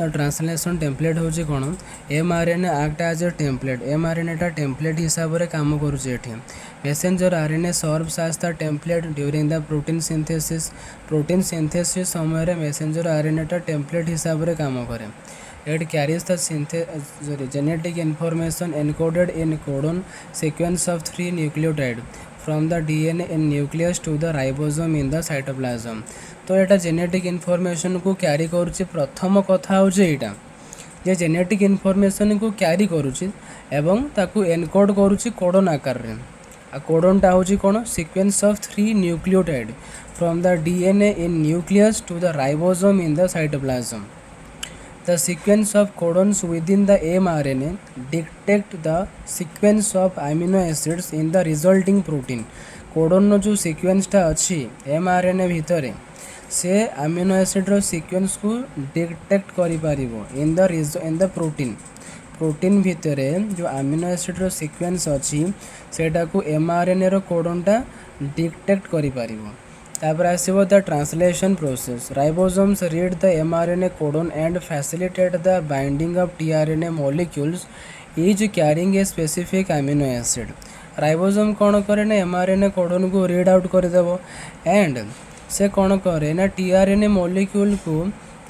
The translation template हूँ कौन mRNA act as a template mRNA टा टेम्पलेट हिसाब से काम करुचे messenger RNA serves as the template during the protein synthesis समय मेसेंजर RNA टा टेम्पलेट हिसाब से काम करे It carries the genetic information encoded in codon sequence of 3 nucleotide from the DNA in nucleus to the ribosome in the cytoplasm. तो एटा genetic information को carry करुच्ची प्रथम कथा हूँ यहाँ जे जेनेटिक इनफॉरमेशन को कैरी करुच्ची एवं ताकू एनकोड करुच्ची कोडन आकार रे आ कोडनटा हूँ कौन sequence of 3 nucleotide from the DNA in nucleus to the ribosome in the cytoplasm. The sequence of codons within the mRNA dictate the sequence of amino acids in the resulting protein. Codon नो जो sequence टा अच्छी mRNA भितर से amino acid रो sequence को detect करि पारिबो इन द प्रोटीन भितर जो अमीनो एसिड रो सीक्वेंस अच्छी सेटा को mRNA रो कोडन टा डिटेक्ट करि पारिबो तापर आसीबो the translation process ribosomes read the mRNA codon and facilitate the binding of tRNA molecules is carrying a specific amino acid ribosome कौन करे ना mRNA कोडन को रीड आउट कर देबो एंड से कौन करे ना tRNA मॉलिक्यूल को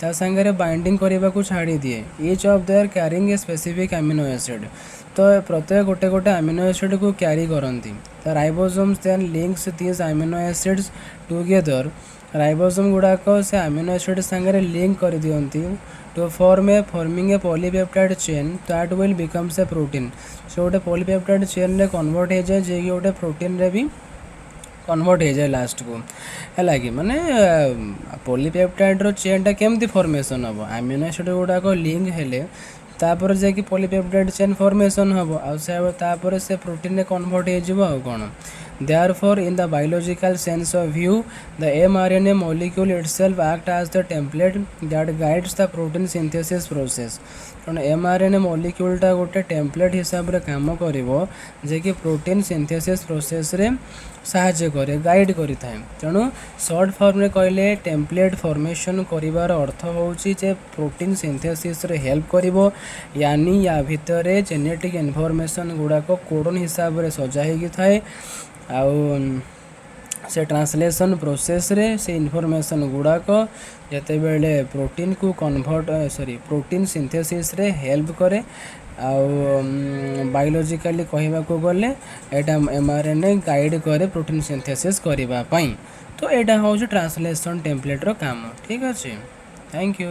ता संगे बाइंडिंग करने को छाड़ी दिए each of their carrying a specific amino acid तो प्रत्येक गोटे गोटे अमीनो एसिड को कैरी करती ribosomes then links this amino acids together ribosome गुड़ाक से अमीनो एसिड संगे लिंक कर दियंती to forming a polypeptide chain that will becomes a protein से गोटे पॉलीपेप्टाइड चेन रे कन्वर्ट हो जाए जे गोटे प्रोटीन रे भी कन्वर्ट हो जाए लास्ट को है कि माने पॉलीपेप्टाइड रो चेन टा केमती फॉर्मेशन हम अमीनो एसिड गुड़ाक लिंक हेले तापर जाकि पॉलीपेप्टाइड चेन फॉर्मेशन हम आपर से प्रोटीन रे कन्वर्ट हो कौन Therefore, in the biological sense of view, the mRNA molecule itself acts as the template that guides the protein synthesis process. कारण mRNA molecule टा गोटे टेम्पलेट हिसाब रे काम करिवो जे कि प्रोटीन सिंथेसिस प्रोसेस रे सहाय्य करे गाइड करि थाए तेणु शॉर्ट फॉर्म रे कहले टेम्पलेट फॉर्मेशन करिवार अर्थ होउची जे प्रोटीन सिंथेसिस रे हेल्प करिवो यानी या भितरे जेनेटिक इन्फॉर्मेशन गुडा को कोडन हिसाब रे सजा हेगी थाए आउ से ट्रांसलेशन प्रोसेस रे से इनफॉरमेशन गुड़ाक जिते बेले प्रोटीन को कन्वर्ट प्रोटीन सिंथेसिस रे हेल्प करे आउ बायोलॉजिकली कहवा को गले एटा mRNA गाइड करे प्रोटीन सिंथेसिस करबा पई तो एटा हो ट्रांसलेशन टेम्पलेट रो काम ठीक अच्छे थैंक यू।